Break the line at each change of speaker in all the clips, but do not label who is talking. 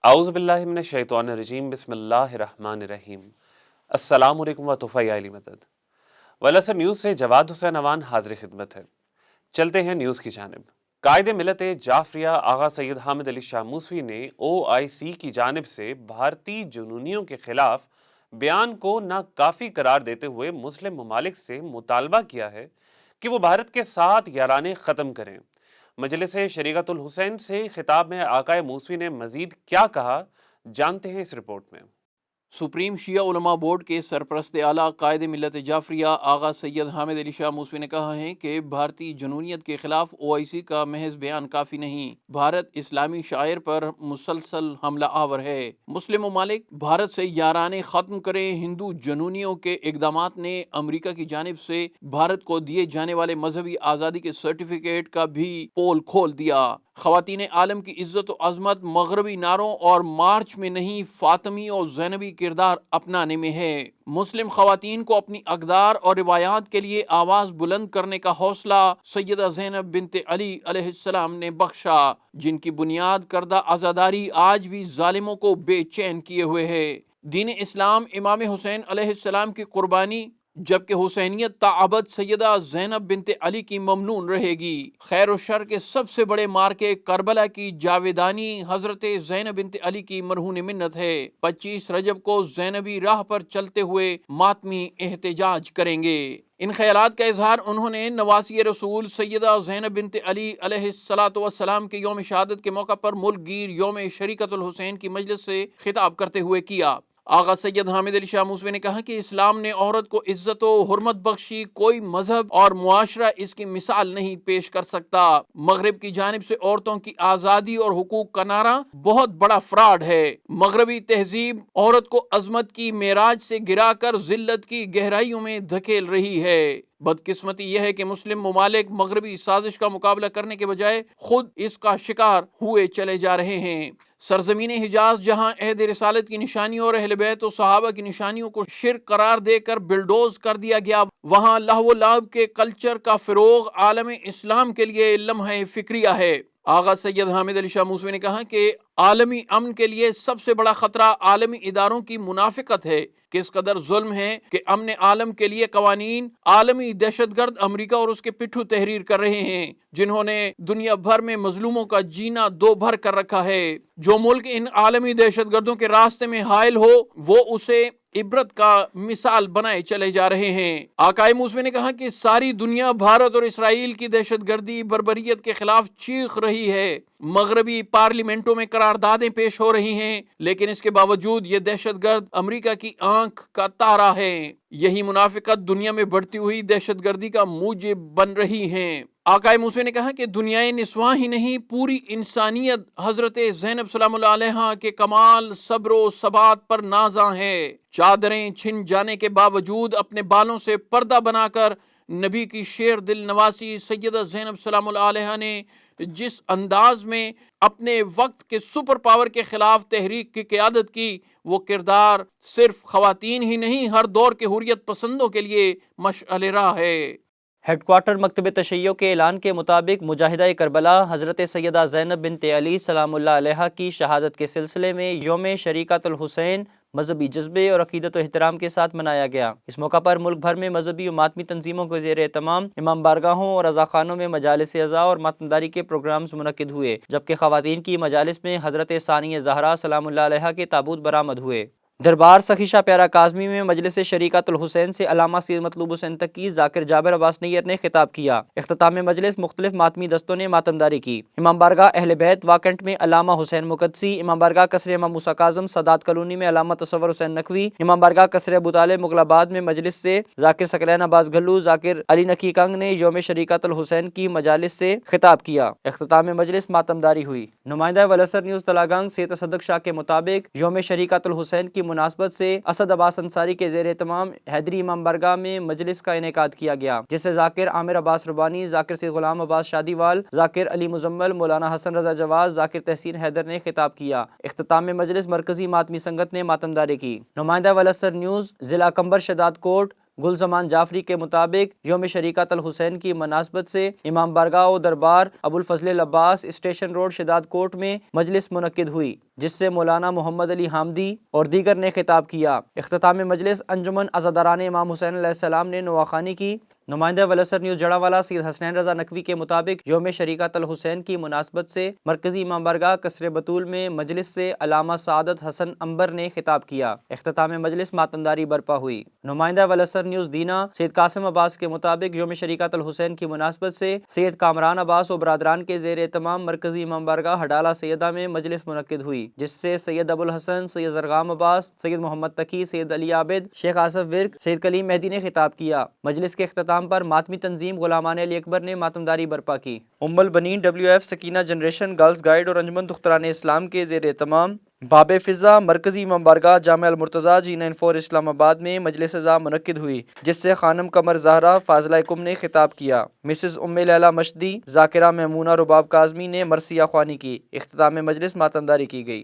اعوذ باللہ من الشیطان الرجیم بسم اللہ الرحمن الرحیم۔ السلام علیکم و توفیع علی مدد۔ ولسم نیوز سے جواد حسین اوان حاضر خدمت ہے۔ چلتے ہیں نیوز کی جانب۔ قائد ملت جعفریہ آغا سید حامد علی شاہ موسوی نے OIC کی جانب سے بھارتی جنونیوں کے خلاف بیان کو ناکافی قرار دیتے ہوئے مسلم ممالک سے مطالبہ کیا ہے کہ وہ بھارت کے ساتھ یارانے ختم کریں۔ مجلس شریعت الحسین سے خطاب میں آقائے موسوی نے مزید کیا کہا، جانتے ہیں اس رپورٹ میں۔
سپریم شیعہ علماء بورڈ کے سرپرست اعلیٰ قائد ملت جعفریہ آغا سید حامد علی شاہ موسوی نے کہا ہے کہ بھارتی جنونیت کے خلاف OIC کا محض بیان کافی نہیں۔ بھارت اسلامی شاعر پر مسلسل حملہ آور ہے۔ مسلم ممالک بھارت سے یارانے ختم کریں۔ ہندو جنونیوں کے اقدامات نے امریکہ کی جانب سے بھارت کو دیے جانے والے مذہبی آزادی کے سرٹیفکیٹ کا بھی پول کھول دیا۔ خواتین عالم کی عزت و عظمت مغربی نعروں اور مارچ میں نہیں، فاطمی اور زینبی کردار اپنانے میں ہے۔ مسلم خواتین کو اپنی اقدار اور روایات کے لیے آواز بلند کرنے کا حوصلہ سیدہ زینب بنت علی علیہ السلام نے بخشا، جن کی بنیاد کردہ عزاداری آج بھی ظالموں کو بے چین کیے ہوئے ہے۔ دین اسلام امام حسین علیہ السلام کی قربانی، جبکہ حسینیت تاابد سیدہ زینب بنت علی کی ممنون رہے گی۔ خیر و شر کے سب سے بڑے مارکے کربلا کی جاویدانی حضرت زینب بنت علی کی مرہون منت ہے۔ 25 رجب کو زینبی راہ پر چلتے ہوئے ماتمی احتجاج کریں گے۔ ان خیالات کا اظہار انہوں نے نواسی رسول سیدہ زینب بنت علی علیہ السلام کے یوم شہادت کے موقع پر ملک گیر یوم شریکت الحسین کی مجلس سے خطاب کرتے ہوئے کیا۔ آغا سید حامد علی شاہ موسوی نے کہا کہ اسلام نے عورت کو عزت و حرمت بخشی، کوئی مذہب اور معاشرہ اس کی مثال نہیں پیش کر سکتا۔ مغرب کی جانب سے عورتوں کی آزادی اور حقوق کا نعرہ بہت بڑا فراڈ ہے۔ مغربی تہذیب عورت کو عظمت کی معراج سے گرا کر ذلت کی گہرائیوں میں دھکیل رہی ہے۔ بدقسمتی یہ ہے کہ مسلم ممالک مغربی سازش کا مقابلہ کرنے کے بجائے خود اس کا شکار ہوئے چلے جا رہے ہیں۔ سرزمین حجاز، جہاں عہد رسالت کی نشانیوں اور اہل بیت و صحابہ کی نشانیوں کو شرک قرار دے کر بلڈوز کر دیا گیا، وہاں لہو و لعب کے کلچر کا فروغ عالم اسلام کے لیے لمحہ فکریہ ہے۔ آغا سید حامد علی شاہ موسوی نے کہا کہ عالمی امن کے لیے سب سے بڑا خطرہ عالمی اداروں کی منافقت ہے۔ کس قدر ظلم ہے کہ امن عالم کے لیے قوانین عالمی دہشت گرد امریکہ اور اس کے پٹھو تحریر کر رہے ہیں، جنہوں نے دنیا بھر میں مظلوموں کا جینا دو بھر کر رکھا ہے۔ جو ملک ان عالمی دہشت گردوں کے راستے میں حائل ہو، وہ اسے عبرت کا مثال بنائے چلے جا رہے ہیں۔ آقائے موسوی نے کہا کہ ساری دنیا بھارت اور اسرائیل کی دہشت گردی بربریت کے خلاف چیخ رہی ہے۔ مغربی پارلیمنٹوں میں قراردادیں پیش ہو رہی ہیں، لیکن اس کے باوجود یہ دہشت گرد امریکہ کی آنکھ کا تارا ہے۔ یہی منافقت دنیا میں بڑھتی ہوئی دہشت گردی کا موجب بن رہی ہیں۔ آقائے موسوی نے کہا کہ دنیائے نسواں ہی نہیں، پوری انسانیت حضرت زینب سلام اللہ علیہا کے کمال صبر و ثبات پر نازاں ہے۔ چادریں چھن جانے کے باوجود اپنے بالوں سے پردہ بنا کر نبی کی شیر دل نواسی سیدہ زینب سلام اللہ علیہا نے جس انداز میں اپنے وقت کے سپر پاور کے خلاف تحریک کی قیادت کی، وہ کردار صرف خواتین ہی نہیں، ہر دور کے حریت پسندوں کے لیے مشعل راہ ہے۔
ہیڈ کوارٹر مکتب تشیع کے اعلان کے مطابق مجاہدہ کربلا حضرت سیدہ زینب بنت علی سلام اللہ علیہا کی شہادت کے سلسلے میں یوم شریکت الحسین مذہبی جذبے اور عقیدت و احترام کے ساتھ منایا گیا۔ اس موقع پر ملک بھر میں مذہبی و ماتمی تنظیموں کے زیر اہتمام امام بارگاہوں اور رضاخانوں میں مجالس عزا اور ماتمداری کے پروگرامز منعقد ہوئے، جبکہ خواتین کی مجالس میں حضرت ثانیہ زہرا سلام اللہ علیہا کے تابوت برآمد ہوئے۔ دربار سخیشہ پیارا کاظمی میں مجلس شریکت الحسین سے علامہ سید مطلوب حسین تقی ذاکر جابر عباس نیر نے خطاب کیا۔ اختتام مجلس مختلف ماتمی دستوں نے ماتمداری کی۔ امام بارگاہ اہل بیت واکنٹ میں علامہ حسین مقدسی، امام بارگاہ قصر امام موسیٰ کاظم سادات کالونی میں علامہ تصور حسین نقوی، امام بارگاہ قصر ابو طالب مغل آباد میں مجلس سے ذاکر ثقلین عباس گھلو، ذاکر علی نقی کنگ نے یوم شریکت الحسین کی مجالس سے خطاب کیا۔ اختتام مجلس ماتمداری ہوئی۔ نمائندہ ولسر نیوز تلہ گنگ سے تصدق شاہ کے مطابق یوم شریکت الحسین کی مناسبت سے اسد عباس انصاری کے زیر اہتمام حیدری امام بارگاہ میں مجلس کا انعقاد کیا گیا، جسے ذاکر عامر عباس ربانی، ذاکر سید غلام عباس شادی وال، ذاکر علی مزمل، مولانا حسن رضا جواز، ذاکر تحسین حیدر نے خطاب کیا۔ اختتام مجلس مرکزی ماتمی سنگت نے ماتمداری کی۔ نمائندہ ولسر نیوز ضلع کمبر شداد کوٹ گل زمان جعفری کے مطابق یوم شریکت الحسین کی مناسبت سے امام بارگاہ و دربار ابو الفضل العباس اسٹیشن روڈ شداد کوٹ میں مجلس منعقد ہوئی، جس سے مولانا محمد علی حامدی اور دیگر نے خطاب کیا۔ اختتام مجلس انجمن عزاداران امام حسین علیہ السلام نے نواخوانی کی۔ نمائندہ ولسر نیوز جڑاوالا سید حسنین رضا نقوی کے مطابق یوم شریکت الحسین کی مناسبت سے مرکزی امام بارگاہ قصر بطول میں مجلس سے علامہ سعادت حسن عنبر نے خطاب کیا۔ اختتام مجلس ماتمداری برپا ہوئی۔ نمائندہ ولسر نیوز دینا سید قاسم عباس کے مطابق یوم شریکت الحسین کی مناسبت سے سید کامران عباس و برادران کے زیر اہتمام مرکزی امام بارگاہ ہڈالہ سیدہ میں مجلس منعقد ہوئی، جس سے سید ابو الحسن، سید زرغام عباس، سید محمد تقی، سید علی عابد، شیخ آصف ورک، سید کلیم مہدی نے خطاب کیا۔ مجلس کے اختتام پر ماتمی تنظیم غلامان علی اکبر نے ماتمداری برپا کی۔ ام Albaneen WF Sakina generation girls guide اور انجمن دختران اسلام کے زیر اہتمام باب فضا مرکزی امام بارگاہ جامع المرتضیٰ G94 اسلام آباد میں مجلس عزا منعقد ہوئی، جس سے خانم قمر زہرا فاضلہ کم نے خطاب کیا۔ مسز ام لیلہ مشدی، ذاکرہ میمونہ رباب کاظمی نے مرثیہ خوانی کی۔ اختتام مجلس ماتمداری کی گئی۔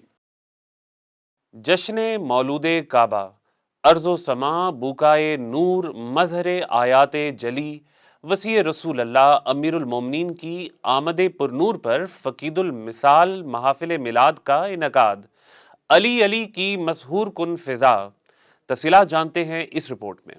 جشن مولود کعبہ، ارض و سما بوکائے نور، مظہر آیات جلی، وسیع رسول اللہ امیر المومنین کی آمد پرنور پر فقید المثال محافل میلاد کا انعقاد۔ علی علی کی مسحور کن فضا۔ تفصیلات جانتے ہیں اس رپورٹ میں۔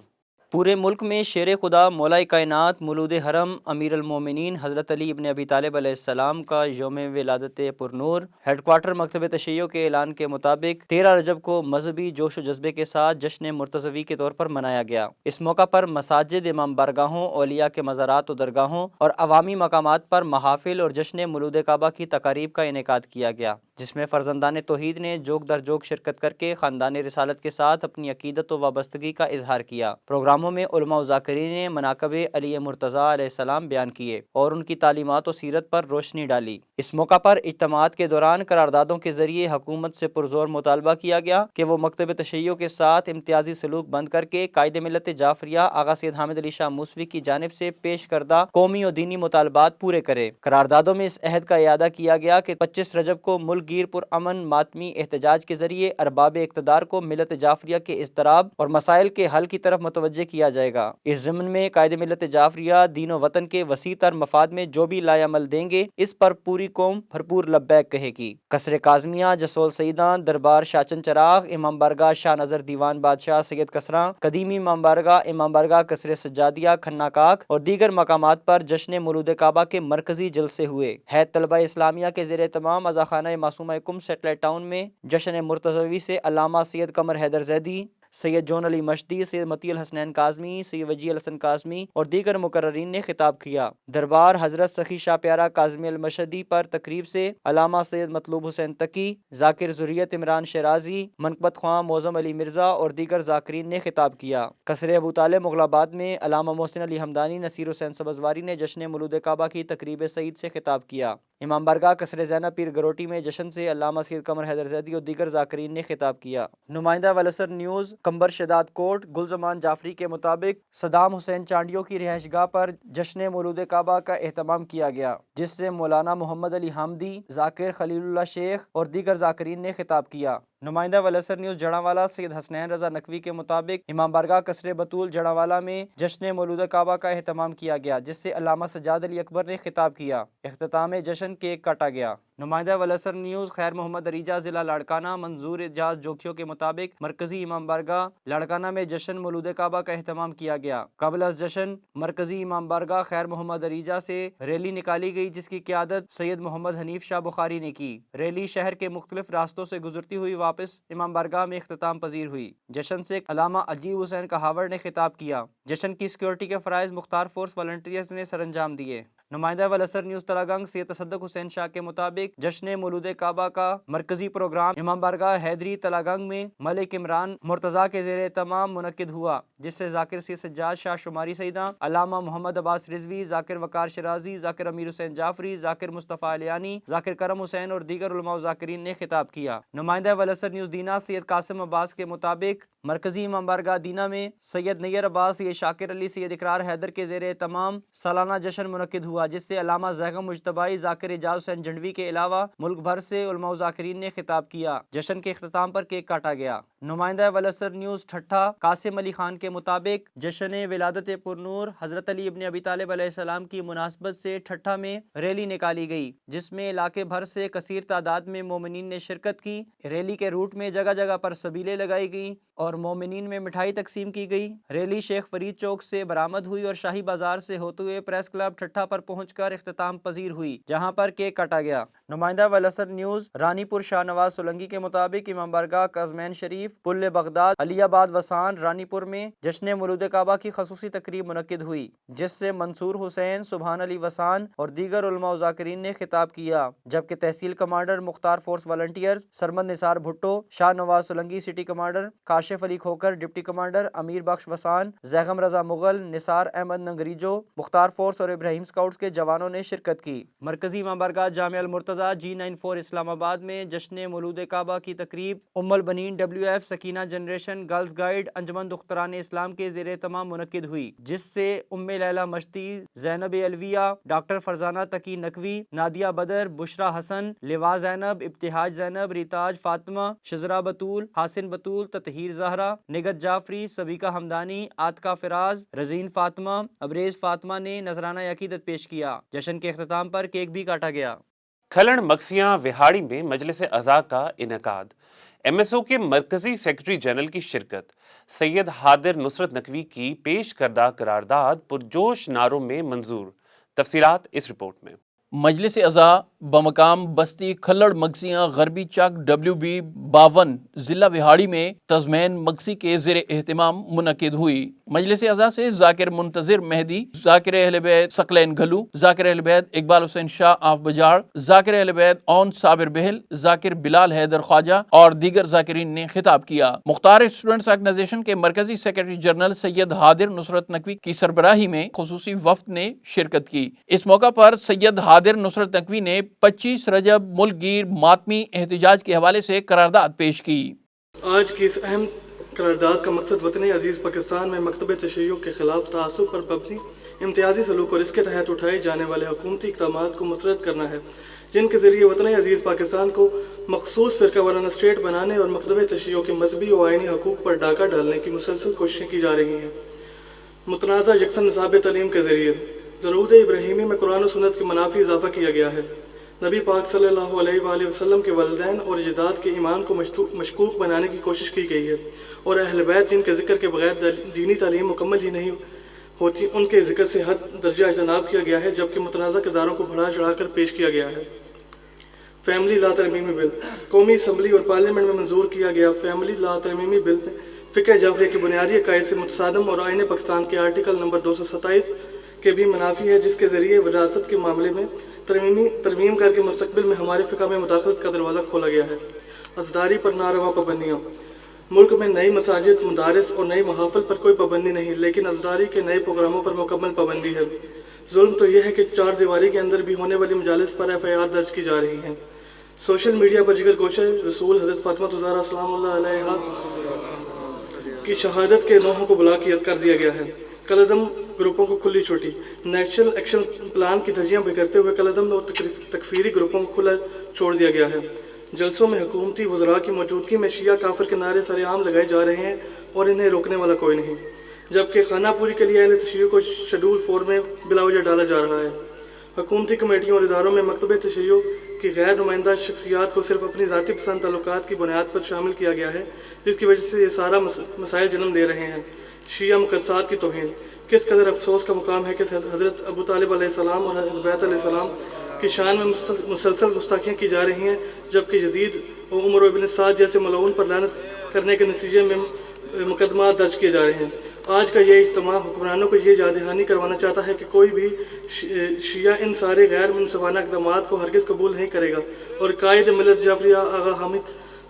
پورے ملک میں شیر خدا مولا کائنات مولود حرم امیر المومنین حضرت علی ابن ابی طالب علیہ السلام کا یوم ولادت پرنور ہیڈ کوارٹر مکتب تشیع کے اعلان کے مطابق 13 رجب کو مذہبی جوش و جذبے کے ساتھ جشن مرتضوی کے طور پر منایا گیا۔ اس موقع پر مساجد، امام بارگاہوں، اولیاء کے مزارات و درگاہوں اور عوامی مقامات پر محافل اور جشن مولود کعبہ کی تقاریب کا انعقاد کیا گیا، جس میں فرزندان توحید نے جوگ در جوگ شرکت کر کے خاندان رسالت کے ساتھ اپنی عقیدت و وابستگی کا اظہار کیا۔ پروگراموں میں علماء و ذاکرین نے مناقب علی مرتضیٰ علیہ السلام بیان کیے اور ان کی تعلیمات و سیرت پر روشنی ڈالی۔ اس موقع پر اجتماعات کے دوران قراردادوں کے ذریعے حکومت سے پرزور مطالبہ کیا گیا کہ وہ مکتب تشیع کے ساتھ امتیازی سلوک بند کر کے قائد ملت جعفریہ آغا سید حامد علی شاہ موسوی کی جانب سے پیش کردہ قومی و دینی مطالبات پورے کرے۔ قراردادوں میں اس عہد کا اعادہ کیا گیا کہ 25 رجب کو ملک گیر پرامن ماتمی احتجاج کے ذریعے ارباب اقتدار کو ملت جعفریہ کے اضطراب اور مسائل کے حل کی طرف متوجہ کیا جائے گا۔ اس ضمن میں قائد ملت جعفریہ دین و وطن کے وسیع تر مفاد میں جو بھی لائے عمل دیں گے، اس پر پوری قوم بھرپور لبیک کہے گی۔ قصر کاظمیہ، جسول سیدان، دربار شاچن چراغ، امام بارگاہ شاہ نظر دیوان بادشاہ سید کسراں، قدیمی امام بارگاہ قصر سجادیہ کھنہ کاک اور دیگر مقامات پر جشن مولود کعبہ کے مرکزی جلسے ہوئے۔ ہیئت طلبہ اسلامیہ کے زیر اہتمام عزاخانہ معصومہ کم سیٹلائٹ ٹاؤن میں جشن مرتضوی سے علامہ سید قمر حیدر زیدی، سید جون علی مشدی، سید مطیع الحسنین کاظمی، سید وجیہ الحسن کاظمی اور دیگر مقررین نے خطاب کیا۔ دربار حضرت سخی شاہ پیارا کاظمی المشدی پر تقریب سے علامہ سید مطلوب حسین تقی، ذاکر ذریت عمران شیرازی، منقبت خواں معظم علی مرزا اور دیگر ذاکرین نے خطاب کیا۔ قصر ابو طالب مغل آباد میں علامہ محسن علی حمدانی، نصیر حسین سبزواری نے جشن مولود کعبہ کی تقریب سعید سے خطاب کیا۔ امام بارگاہ قصر زینب پیر گروٹی میں جشن سے علامہ سید قمر حیدر زیدی اور دیگر ذاکرین نے خطاب کیا۔ نمائندہ ولسر نیوز کمبر شداد کوٹ گلزمان جعفری کے مطابق صدام حسین چانڈیوں کی رہائش گاہ پر جشن مولود کعبہ کا اہتمام کیا گیا، جس سے مولانا محمد علی حامدی، ذاکر خلیل اللہ شیخ اور دیگر ذاکرین نے خطاب کیا۔ نمائندہ ولسر نیوز جڑاوالا سید حسنین رضا نقوی کے مطابق امام بارگاہ قصر بطول جڑاوالا میں جشن مولود کعبہ کا اہتمام کیا گیا، جس سے علامہ سجاد علی اکبر نے خطاب کیا۔ اختتام جشن کیک کاٹا گیا۔ نمائندہ ولسر نیوز خیر محمد ریجا ضلع لاڑکانہ منظور اعجاز جوکھیوں کے مطابق مرکزی امام بارگاہ لاڑکانہ میں جشن مولود کعبہ کا اہتمام کیا گیا۔ قبل از جشن مرکزی امام بارگاہ خیر محمد ریجا سے ریلی نکالی گئی، جس کی قیادت سید محمد حنیف شاہ بخاری نے کی۔ ریلی شہر کے مختلف راستوں سے گزرتی ہوئی واپس امام بارگاہ میں اختتام پذیر ہوئی۔ جشن سے علامہ عجیب حسین کہاوڑ نے خطاب کیا۔ جشن کی سیکورٹی کے فرائض مختار فورس والنٹیئرز نے سر انجام دیے۔ نمائندہ ولسر نیوز تلہ گنگ سید تصدق حسین شاہ کے مطابق جشن مولود کعبہ کا مرکزی پروگرام امام بارگاہ حیدری تلہ گنگ میں ملک عمران مرتضیٰ کے زیر اہتمام منعقد ہوا، جس سے ذاکر سید سجاد شاہ شماری سیداں، علامہ محمد عباس رضوی، ذاکر وقار شرازی، ذاکر امیر حسین جعفری، ذاکر مصطفیٰ علیانی، ذاکر کرم حسین اور دیگر علماء و ذاکرین نے خطاب کیا۔ نمائندہ ولسر نیوز دینا سید قاسم عباس کے مطابق مرکزی امام بارگاہ دینا میں سید نیر عباس، سید شاکر علی، سید اقرار حیدر کے زیر اہتمام سالانہ جشن منعقد ہوا، جس سے علامہ زیغم مجتبائی، ذاکر اعجاز حسین جھنڈوی کے علاوہ ملک بھر سے علماء و ذاکرین نے خطاب کیا۔ جشن کے اختتام پر کیک کاٹا گیا۔ نمائندہ ولسر نیوز ٹھٹھا قاسم علی خان کے مطابق جشن ولادت پرنور حضرت علی ابن ابی طالب علیہ السلام کی مناسبت سے ٹھٹھا میں ریلی نکالی گئی، جس میں علاقے بھر سے کثیر تعداد میں مومنین نے شرکت کی۔ ریلی کے روٹ میں جگہ جگہ پر سبیلیں لگائی گئیں اور مومنین میں مٹھائی تقسیم کی گئی۔ ریلی شیخ فرید چوک سے برآمد ہوئی اور شاہی بازار سے ہوتے ہوئے پریس کلب ٹھٹھا پر پہنچ کر اختتام پذیر ہوئی، جہاں پر کیک کاٹا گیا۔ نمائندہ ولسر نیوز رانی پور شاہ نواز سولنگی کے مطابق امام بارگاہ قزمین شریف، پل بغداد، علی آباد وسان، رانی پور میں جشن مولود کعبہ کی خصوصی تقریب منعقد ہوئی، جس سے منصور حسین، سبحان علی وسان اور دیگر علماء و ذاکرین نے خطاب کیا، جبکہ تحصیل کمانڈر مختار فورس والنٹیئرز سرمد نثار بھٹو، شاہ نواز سولنگی سٹی کمانڈر کاشف علی کھوکر، ڈپٹی کمانڈر امیر بخش وسان، زیغم رضا مغل، نثار احمد ننگریجو، مختار فورس اور ابراہیم اسکاؤٹس کے جوانوں نے شرکت کی۔ مرکزی امام بارگاہ جامع المرتضیٰ G94 اسلام آباد میں جشن مولود کعبہ کی تقریب Umm Albaneen WF Sakina generation girls guide Anjuman Dukhtaran Islam کے زیر اہتمام منعقد ہوئی، جس سے ام لیلہ مشتی، زینب علویہ، ڈاکٹر فرزانہ تقی نقوی، نادیہ بدر، بشرا حسن، لوا زینب، ابتہاج زینب، ریتاج فاطمہ، شزرا بطول، حاسن بطول، تطہیر زہرا، نگت جعفری، سبیکہ حمدانی، عاتکہ فراز، رزین فاطمہ، ابریز فاطمہ نے نذرانہ عقیدت پیش کیا۔ جشن کے اختتام پر کیک بھی کاٹا گیا۔
کھلڑ مکسیاں وہاڑی میں مجلس اعضاء کا انعقاد، MSO کے مرکزی سیکرٹری جنرل کی شرکت، سید حاضر نصرت نقوی کی پیش کردہ قرارداد پرجوش نعروں میں منظور۔ تفصیلات اس رپورٹ میں۔
مجلس اعضاء بمقام بستی کھلڑ مگسیاں غربی چک WB 52 ضلع وہاڑی میں تزمین مگسی کے زیر اہتمام منعقد ہوئی۔ مجلس اعضاء سے ذاکر منتظر مہدی، ذاکر اہل بیت ثقلین گھلو، ذاکر اہل بیت اقبال حسین شاہ آف بجاڑ، ذاکر اہل بیت اون صابر بہل، ذاکر بلال حیدر خواجہ اور دیگر ذاکرین نے خطاب کیا۔ مختار اسٹوڈنٹس آرگنائزیشن کے مرکزی سیکرٹری جنرل سید حاضر نصرت نقوی کی سربراہی میں خصوصی وفد نے شرکت کی۔ اس موقع پر سید حاضر نصرت نقوی نے 25 رجب ملک گیر ماتمی احتجاج کے حوالے سے قرارداد پیش کی۔
آج کی اس اہم قرارداد کا مقصد وطن عزیز پاکستان میں مکتب تشیع کے خلاف تعصب پر مبنی امتیازی سلوک اور اس کے تحت اٹھائے جانے والے حکومتی اقدامات کو مسرد کرنا ہے، جن کے ذریعے وطن عزیز پاکستان کو مخصوص فرقہ وارانہ اسٹیٹ بنانے اور مکتب تشیع کے مذہبی و آئینی حقوق پر ڈاکہ ڈالنے کی مسلسل کوششیں کی جا رہی ہیں۔ متنازع یکساں نصاب تعلیم کے ذریعے درود ابراہیمی میں قرآن و سنت کے منافی اضافہ کیا گیا ہے۔ نبی پاک صلی اللہ علیہ وآلہ وسلم کے والدین اور جداد کے ایمان کو مشکوک بنانے کی کوشش کی گئی ہے، اور اہل بیت جن کے ذکر کے بغیر دینی تعلیم مکمل ہی نہیں ہوتی، ان کے ذکر سے حد درجہ اجتناب کیا گیا ہے، جبکہ متنازع کرداروں کو بڑھا چڑھا کر پیش کیا گیا ہے۔ فیملی لا ترمیمی بل قومی اسمبلی اور پارلیمنٹ میں منظور کیا گیا فیملی لا ترمیمی بل میں فقہ جعفریہ کے بنیادی عقائد سے متصادم اور آئین پاکستان کے آرٹیکل نمبر 227 کے بھی منافی ہے، جس کے ذریعے وراثت کے معاملے میں ترمیم کر کے مستقبل میں ہمارے فقہ میں مداخلت کا دروازہ کھولا گیا ہے۔ عزاداری پر ناروا پابندیاں ملک میں نئی مساجد، مدارس اور نئی محافل پر کوئی پابندی نہیں، لیکن عزاداری کے نئے پروگراموں پر مکمل پابندی ہے۔ ظلم تو یہ ہے کہ چار دیواری کے اندر بھی ہونے والی مجالس پر FIR درج کی جا رہی ہیں۔ سوشل میڈیا پر جگر گوشہ رسول حضرت فاطمہ الزہرا سلام اللہ علیہا کی شہادت کے نوحوں کو بلاک کر دیا گیا ہے۔ کالعدم گروپوں کو کھلی چھٹی، نیشنل ایکشن پلان کی دھجیاں بکھیرتے ہوئے کالعدم اور تکفیری گروپوں کو کھلا چھوڑ دیا گیا ہے۔ جلسوں میں حکومتی وزراء کی موجودگی میں شیعہ کافر کے نعرے سر عام لگائے جا رہے ہیں اور انہیں روکنے والا کوئی نہیں، جبکہ خانہ پوری کے لیے اہل تشیع کو شیڈول 4 میں بلا وجہ ڈالا جا رہا ہے۔ حکومتی کمیٹیوں اور اداروں میں مکتب تشیع کی غیر نمائندہ شخصیات کو صرف اپنی ذاتی پسند تعلقات کی بنیاد پر شامل کیا گیا ہے، جس کی وجہ سے یہ سارا مسائل جنم دے رہے ہیں۔ شیعہ مقدسات کی توہین، کس قدر افسوس کا مقام ہے کہ حضرت ابو طالب علیہ السلام اور اہل بیت علیہ السلام کی شان میں مسلسل گستاخیاں کی جا رہی ہیں، جبکہ یزید و عمر و ابن سعد جیسے ملعون پر لعنت کرنے کے نتیجے میں مقدمات درج کیے جا رہے ہیں۔ آج کا یہ اجتماع حکمرانوں کو یہ یاد دہانی کروانا چاہتا ہے کہ کوئی بھی شیعہ ان سارے غیر منصفانہ اقدامات کو ہرگز قبول نہیں کرے گا، اور قائد ملت جعفریہ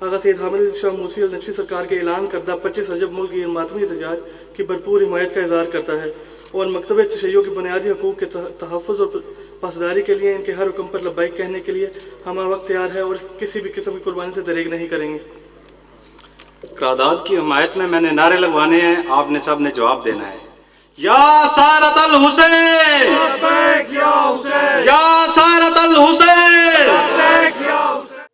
آغا سید حامد شاہ موسی النقوی سرکار کے اعلان کردہ 25 رجب ملک گیر ماتمی احتجاج کی بھرپور حمایت کا اظہار کرتا ہے، اور مکتب تشیع کے بنیادی حقوق کے تحفظ اور پاسداری کے لیے ان کے ہر حکم پر لبیک کہنے کے لیے ہم وقت تیار ہے اور کسی بھی قسم کی قربانی سے دریغ نہیں کریں گے۔
قرارداد کی حمایت میں نے نعرے لگوانے ہیں، آپ نے سب نے جواب دینا ہے۔ یا سارت الحسین، یا سارت الحسین۔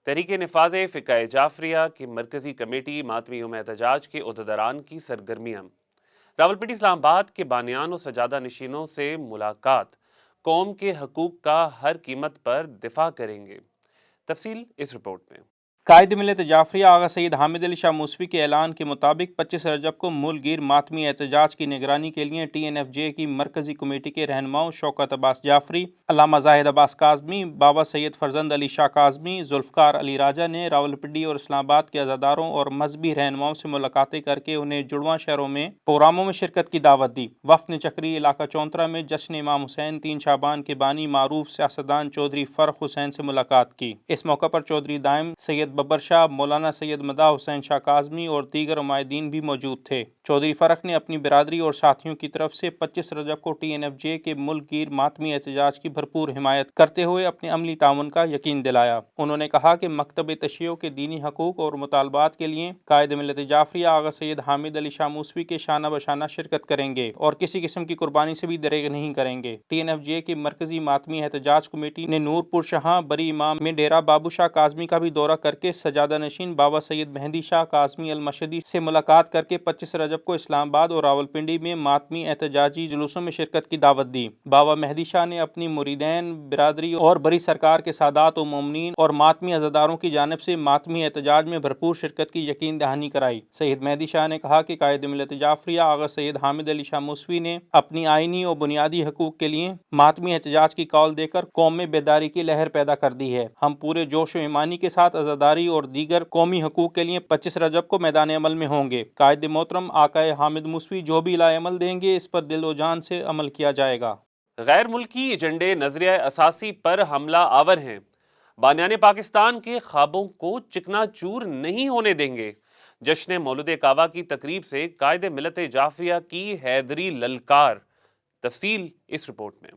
تحریک نفاذ فقہ جعفریہ کی مرکزی کمیٹی ماتمی یوم احتجاج کے عہدیداران کی سرگرمیاں۔ راولپنڈی اسلام آباد کے بانیان و سجادہ نشینوں سے ملاقات، قوم کے حقوق کا ہر قیمت پر دفاع کریں گے۔ تفصیل اس رپورٹ میں۔
قائد ملت جعفریہ آغا سید حامد علی شاہ موسوی کے اعلان کے مطابق 25 رجب کو ملک گیر ماتمی احتجاج کی نگرانی کے لیے ٹی این ایف جے کی مرکزی کمیٹی کے رہنماؤں شوکت عباس جعفری، علامہ زاہد عباس کاظمی، بابا سید فرزند علی شاہ کاظمی، ذوالفقار علی راجہ نے راولپنڈی اور اسلام آباد کے عزاداروں اور مذہبی رہنماؤں سے ملاقاتیں کر کے انہیں جڑواں شہروں میں پروگراموں میں شرکت کی دعوت دی۔ وفد نے چکری علاقہ چونترا میں جشن امام حسین 3 شعبان کے بانی معروف سیاستدان چودھری فرخ حسین سے ملاقات کی۔ اس موقع پر چودھری دائم سید ببر شاہ، مولانا سید مداح حسین شاہ کاظمی اور دیگر عمائدین بھی موجود تھے۔ چودھری فرخ نے اپنی برادری اور ساتھیوں کی طرف سے 25 رجب کو ٹی این ایف جے کے ملک گیر ماتمی احتجاج کی بھرپور حمایت کرتے ہوئے اپنے عملی تعاون کا یقین دلایا۔ انہوں نے کہا کہ مکتب تشیع کے دینی حقوق اور مطالبات کے لیے قائد ملت جعفریہ آغا سید حامد علی شاہ موسوی کے شانہ بشانہ شرکت کریں گے اور کسی قسم کی قربانی سے بھی دریغ نہیں کریں گے۔ ٹی این ایف جے کی مرکزی ماتمی احتجاج کمیٹی نے نور پور شہاں بری امام میں ڈیرہ بابو شاہ کاظمی کا بھی دورہ کر کے سجادہ نشین بابا سید مہدی شاہ کاظمی المشہدی سے ملاقات کر کے 25 رجب کو اسلام آباد اور راولپنڈی میں ماتمی احتجاجی جلوسوں میں شرکت کی دعوت دی۔ بابا مہدی شاہ نے اپنی مریدین، برادری اور بری سرکار کے سادات و مومنین اور ماتمی عزاداروں کی جانب سے ماتمی احتجاج میں بھرپور شرکت کی یقین دہانی کرائی۔ سید مہدی شاہ نے کہا کہ قائد ملت جعفریہ آغا سید حامد علی شاہ موسوی نے اپنی آئینی اور بنیادی حقوق کے لیے ماتمی احتجاج کی کال دے کر قوم میں بیداری کی لہر پیدا کر دی ہے۔ ہم پورے جوش و ایمانی کے ساتھ عزاداری اور دیگر قومی حقوق کے لیے 25 رجب کو میدان عمل میں ہوں گے۔ قائد محترم آقائے حامد موسوی جو بھی لائے عمل دیں گے اس پر دل و جان سے عمل کیا جائے گا۔
غیر ملکی ایجنڈے نظریہ اساسی پر حملہ آور ہیں، بانیان پاکستان کے خوابوں کو چکنا چور نہیں ہونے دیں گے۔ جشن مولد کعبہ کی تقریب سے قائد ملت جعفریہ کی حیدری للکار۔ تفصیل اس رپورٹ میں۔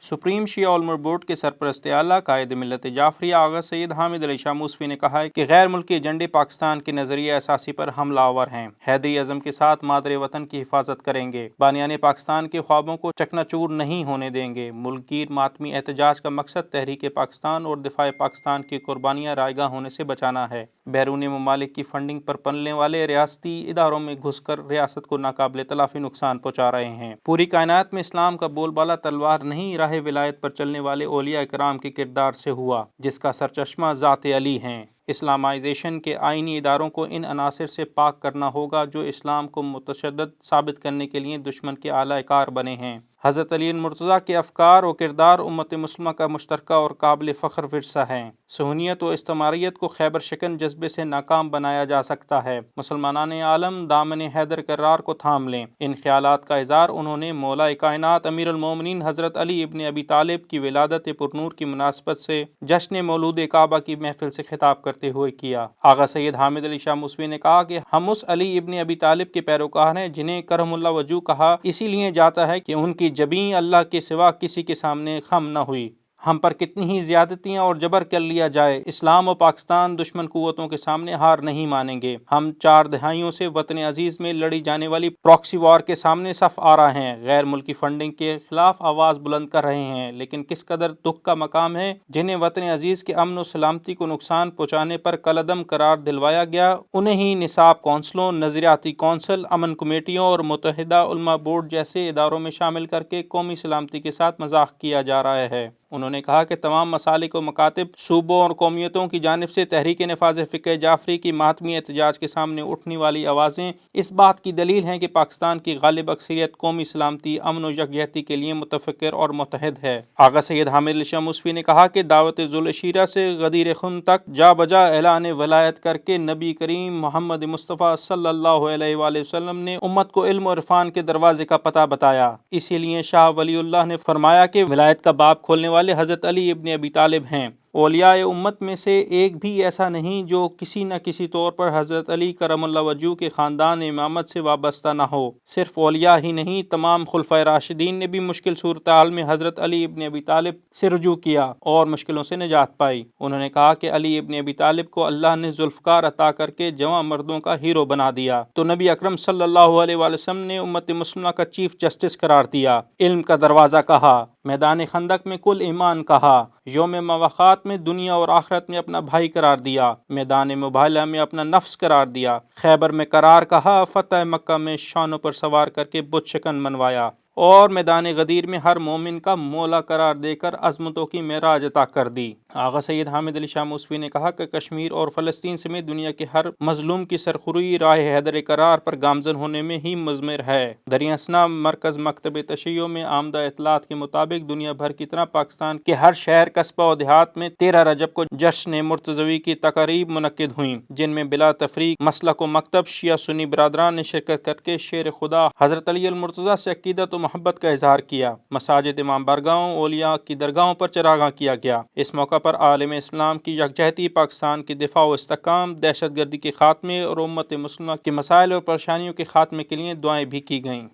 سپریم شیعہ علماء بورڈ کے سرپرست اعلیٰ قائد ملت جعفریہ آغا سید حامد علی شاہ موسوی نے کہا ہے کہ غیر ملکی ایجنڈے پاکستان کے نظریہ اساسی پر حملہ آور ہیں، حیدری عزم کے ساتھ مادر وطن کی حفاظت کریں گے، بانیان پاکستان کے خوابوں کو چکنا چور نہیں ہونے دیں گے۔ ملک گیر ماتمی احتجاج کا مقصد تحریک پاکستان اور دفاع پاکستان کی قربانیاں رائیگاں ہونے سے بچانا ہے۔ بیرون ممالک کی فنڈنگ پر پلنے والے ریاستی اداروں میں گھس کر ریاست کو ناقابل تلافی نقصان پہنچا رہے ہیں۔ پوری کائنات میں اسلام کا بول بالا تلوار نہیں، راہ ولایت پر چلنے والے اولیاء کرام کے کردار سے ہوا، جس کا سرچشمہ ذات علی ہیں۔ اسلامائزیشن کے آئینی اداروں کو ان عناصر سے پاک کرنا ہوگا جو اسلام کو متشدد ثابت کرنے کے لیے دشمن کے اعلی کار بنے ہیں۔ حضرت علی مرتضیٰ کے افکار و کردار امت مسلمہ کا مشترکہ اور قابل فخر ورثہ ہیں۔ صہیونیت و استعماریت کو خیبر شکن جذبے سے ناکام بنایا جا سکتا ہے۔ مسلمانان عالم دامن حیدر کرار کو تھام لیں۔ ان خیالات کا اظہار انہوں نے مولا کائنات امیر المومنین حضرت علی ابن ابی طالب کی ولادت پرنور کی مناسبت سے جشن مولود کعبہ کی محفل سے خطاب کرتے ہوئے کیا۔ آغا سید حامد علی شاہ موسوی نے کہا کہ ہم اس علی ابن ابی طالب کے پیروکار ہیں جنہیں کرم اللہ وجہ کہا اسی لیے جاتا ہے کہ ان کی جبیں اللہ کے سوا کسی کے سامنے خم نہ ہوئی۔ ہم پر کتنی ہی زیادتیاں اور جبر کر لیا جائے، اسلام و پاکستان دشمن قوتوں کے سامنے ہار نہیں مانیں گے۔ ہم 4 دہائیوں سے وطن عزیز میں لڑی جانے والی پراکسی وار کے سامنے صف آ رہے ہیں، غیر ملکی فنڈنگ کے خلاف آواز بلند کر رہے ہیں، لیکن کس قدر دکھ کا مقام ہے جنہیں وطن عزیز کے امن و سلامتی کو نقصان پہنچانے پر کالعدم قرار دلوایا گیا، انہیں ہی نصاب کونسلوں، نظریاتی کونسل، امن کمیٹیوں اور متحدہ علماء بورڈ جیسے اداروں میں شامل کر کے قومی سلامتی کے ساتھ مذاق کیا جا رہا ہے۔ انہوں نے کہا کہ تمام مسالک و مکاتب، صوبوں اور قومیتوں کی جانب سے تحریک نفاذ فقہ جعفری کی ماتمی احتجاج کے سامنے اٹھنے والی آوازیں اس بات کی دلیل ہیں کہ پاکستان کی غالب اکثریت قومی سلامتی، امن و یکجہتی کے لیے متفکر اور متحد ہے۔ آغا سید حامد علی شاہ موسوی نے کہا کہ دعوت ذوالعشیرہ سے غدیر خون تک جا بجا اعلان ولایت کر کے نبی کریم محمد مصطفیٰ صلی اللہ علیہ وآلہ وسلم نے امت کو علم و عرفان کے دروازے کا پتہ بتایا۔ اسی لیے شاہ ولی اللہ نے فرمایا کہ ولایت کا باب کھولنے والے حضرت علی ابن ابی طالب ہیں۔ اولیاء امت میں سے ایک بھی ایسا نہیں جو کسی نہ کسی طور پر حضرت علی کرم اللہ وجہ کے خاندان امامت سے وابستہ نہ ہو۔ صرف اولیاء ہی نہیں، تمام خلفائے راشدین نے بھی مشکل صورتحال میں حضرت علی ابن ابی طالب سے رجوع کیا اور مشکلوں سے نجات پائی۔ انہوں نے کہا کہ علی ابن ابی طالب کو اللہ نے ذوالفقار عطا کر کے جواں مردوں کا ہیرو بنا دیا تو نبی اکرم صلی اللہ علیہ وآلہ وسلم نے امت مسلمہ کا چیف جسٹس قرار دیا، علم کا دروازہ کہا، میدان خندق میں کل ایمان کہا، یوم مواخات میں دنیا اور آخرت میں اپنا بھائی قرار دیا، میدان مباہلہ میں اپنا نفس قرار دیا، خیبر میں قرار کہا، فتح مکہ میں شانوں پر سوار کر کے بت شکن منوایا، اور میدان غدیر میں ہر مومن کا مولا قرار دے کر عظمتوں کی معراج عطا کر دی۔ آغا سید حامد علی شاہ موسوی نے کہا کہ کشمیر اور فلسطین سمیت دنیا کے ہر مظلوم کی سرخروئی راہ حیدر قرار پر گامزن ہونے میں ہی مضمر ہے۔ دریا اثنا مرکز مکتب تشیع میں آمدہ اطلاعات کے مطابق دنیا بھر کی طرح پاکستان کے ہر شہر قصبہ و دیہات میں 13 رجب کو جشن مرتضوی کی تقاریب منعقد ہوئیں، جن میں بلا تفریق مسلک و مکتب شیعہ سنی برادران نے شرکت کر کے شیر خدا حضرت علی المرتضیٰ سے عقیدت و محبت کا اظہار کیا۔ مساجد امام بارگاہوں اولیاء کی درگاہوں پر چراغاں کیا گیا۔ اس موقع پر عالم اسلام کی یکجہتی، پاکستان کی دفاع و استحکام، دہشت گردی کے خاتمے اور امت مسلمہ کے مسائل اور پریشانیوں کے خاتمے کے لیے دعائیں بھی کی گئیں۔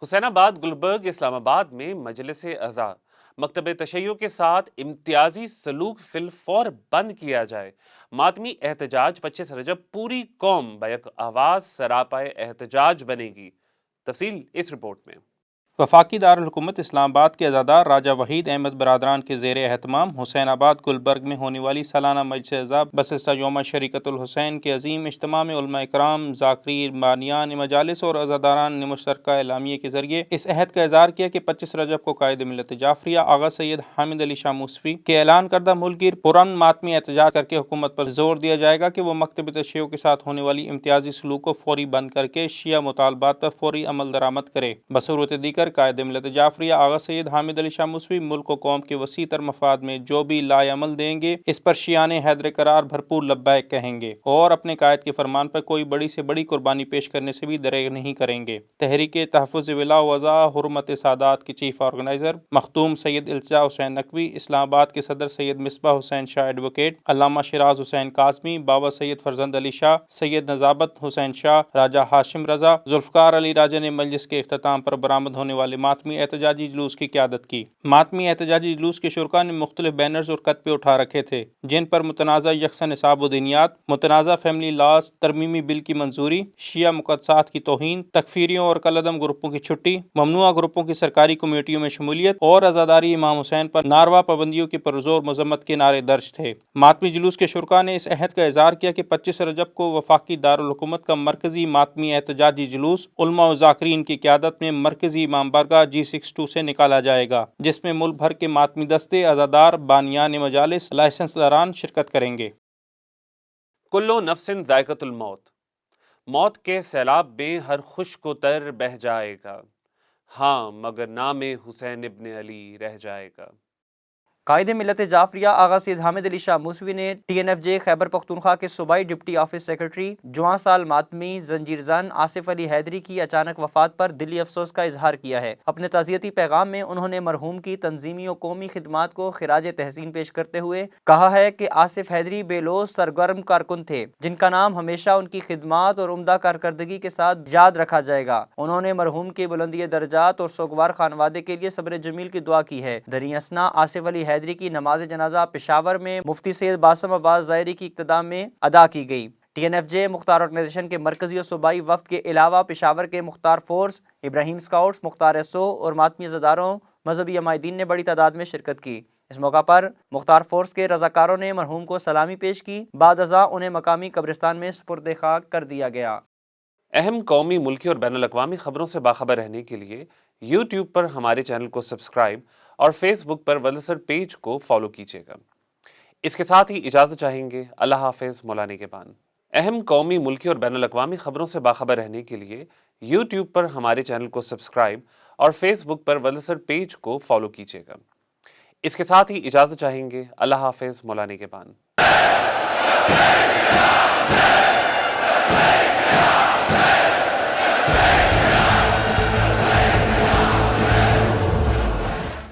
حسین آباد، گلبرگ، اسلام آباد میں مجلس اعضاء مکتب تشیع کے ساتھ امتیازی سلوک فی الفور بند کیا جائے۔ ماتمی احتجاج 25 رجب پوری قوم بیک آواز سراپائے احتجاج بنے گی۔ تفصیل اس رپورٹ میں۔
وفاقی دارالحکومت اسلام آباد کے عزادار راجہ وحید احمد برادران کے زیر اہتمام حسین آباد گلبرگ میں ہونے والی سالانہ مجلس اعضاء بسستہ یوم شریکت الحسین کے عظیم اجتماع میں علماء کرام، ذاکرین، بانیان مجالس اور عزاداران نے مشترکہ اعلامیے کے ذریعے اس عہد کا اظہار کیا کہ 25 رجب کو قائد ملت جعفریہ آغا سید حامد علی شاہ موسوی کے اعلان کردہ ملک گیر پرامن ماتمی احتجاج کر کے حکومت پر زور دیا جائے گا کہ وہ مکتب تشیع کے ساتھ ہونے والی امتیازی سلوک کو فوری بند کر کے شیعہ مطالبات پر فوری عمل درآمد کرے۔ بصورت دیگر قائد ملت جعفریہ آغا سید حامد علی شاہ موسوی ملک و قوم کے وسیع تر مفاد میں جو بھی لائے عمل دیں گے، اس پر شیعان حیدر قرار بھرپور لبیک کہیں گے اور اپنے قائد کے فرمان پر کوئی بڑی سے بڑی قربانی پیش کرنے سے بھی دریغ نہیں کریں گے۔ تحریک تحفظ ولا وضع حرمت سادات کے چیف آرگنائزر مختوم سید التجا حسین نقوی، اسلام آباد کے صدر سید مصباح حسین شاہ ایڈوکیٹ، علامہ شیراز حسین قاسمی، بابا سید فرزند علی شاہ، سید نجابت حسین شاہ، راجہ ہاشم رضا، ذوالفقار علی راجہ نے مجلس کے اختتام پر برآمد ہونے والے ماتمی احتجاجی جلوس کی قیادت کی۔ ماتمی احتجاجی جلوس کے شرکاء نے مختلف بینرز اور خطے اٹھا رکھے تھے، جن پر متنازع یکساں نصاب و دینیات، متنازع فیملی لاز ترمیمی بل کی منظوری، شیعہ مقدسات کی توہین، تکفیریوں اور کالعدم گروپوں کی چھٹی، ممنوعہ گروپوں کی سرکاری کمیٹیوں میں شمولیت اور عزاداری امام حسین پر ناروا پابندیوں کی پرزور مذمت کے نعرے درج تھے۔ ماتمی جلوس کے شرکاء نے اس عہد کا اظہار کیا کہ 25 رجب کو وفاقی دارالحکومت کا مرکزی ماتمی احتجاجی جلوس علماء و ذاکرین کی قیادت میں مرکزی امام بارگاہ G62 سے نکالا جائے گا، جس میں ملک بھر کے ماتمی دستے، عزادار، بانیان مجالس، لائسنس داران شرکت کریں گے۔
کلو نفس ذائقۃ الموت، موت کے سیلاب میں ہر خشک و تر بہہ جائے گا، ہاں مگر نام حسین ابن علی رہ جائے گا۔
قائد ملت جعفریہ آغا سید حامد علی شاہ موسوی نے TNFJ خیبر پختونخوا کے صوبائی ڈپٹی آفس سیکرٹری جواں سال ماتمی زنجیر زن آصف علی حیدری کی اچانک وفات پر دلی افسوس کا اظہار کیا ہے۔ اپنے تعزیتی پیغام میں انہوں نے مرحوم کی تنظیمی و قومی خدمات کو خراج تحسین پیش کرتے ہوئے کہا ہے کہ آصف حیدری بے لوث سرگرم کارکن تھے، جن کا نام ہمیشہ ان کی خدمات اور عمدہ کارکردگی کے ساتھ یاد رکھا جائے گا۔ انہوں نے مرحوم کی بلندی درجات اور سوگوار خانوادے کے لیے صبر جمیل کی دعا کی ہے۔ دریں اثنا آصف علی حیدری کی نماز جنازہ پشاور میں مفتی سید باسم عباس ظاہری کی اقتداء میں ادا کی گئی۔ TNFJ مختار آرگنائزیشن کے مرکزی و صوبائی وفد کے علاوہ پشاور کے مختار فورس، ابراہیم اسکاؤٹس، مختار SO اور ماتمی عزاداروں، مذہبی عمائدین نے بڑی تعداد میں شرکت کی۔ اس موقع پر مختار فورس کے رضاکاروں نے مرحوم کو سلامی پیش کی، بعد ازاں انہیں مقامی قبرستان میں سپرد خاک کر دیا گیا۔
اہم قومی، ملکی اور بین الاقوامی خبروں سے باخبر رہنے کے لیے YouTube پر ہمارے چینل کو سبسکرائب اور فیس بک پر ولسر پیج کو فالو کیجیے گا۔ اس کے ساتھ ہی اجازت چاہیں گے۔ اللہ حافظ، مولانا نگہبان۔ اہم قومی، ملکی اور بین الاقوامی خبروں سے باخبر رہنے کے لیے YouTube پر ہمارے چینل کو سبسکرائب اور فیس بک پر ولسر پیج کو فالو کیجیے گا۔ اس کے ساتھ ہی اجازت چاہیں گے۔ اللہ حافظ، مولانا نگہبان۔